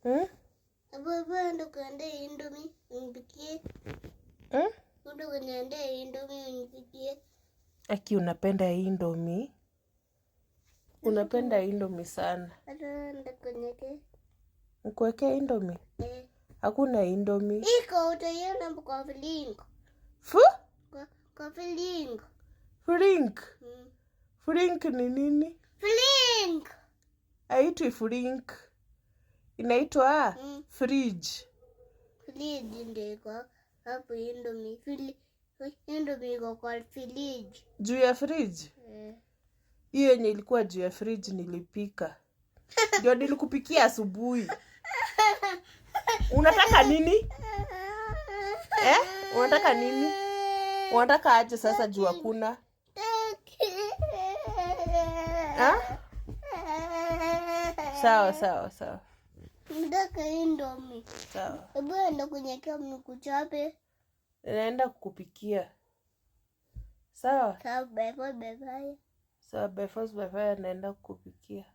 Baba ndo kande Indomie unipikie. Ndo kande Indomie unipikie. Aki unapenda Indomie? Unapenda Indomie sana. Hata ndakunyeke. Nikuwekee Indomie? Hakuna Indomie. Iko utaiona kwa Flink. Kwa Flink. Flink? Flink ni nini? Flink. Haitwi Flink. Inaitwa fridge. Fridge ndiko hapo Indomie. Indomie iko kwa fridge. Juu ya fridge? Hiyo yenye ilikuwa juu ya fridge nilipika. Ndio nilikupikia asubuhi. Unataka nini? Unataka nini? Unataka aje sasa juu hakuna? Sawa. Nataka Indomie. Sawa. Hebu enda kunyekea mnikuchape. Naenda kukupikia. Sawa? Sawa, bye. Sawa, before naenda kukupikia.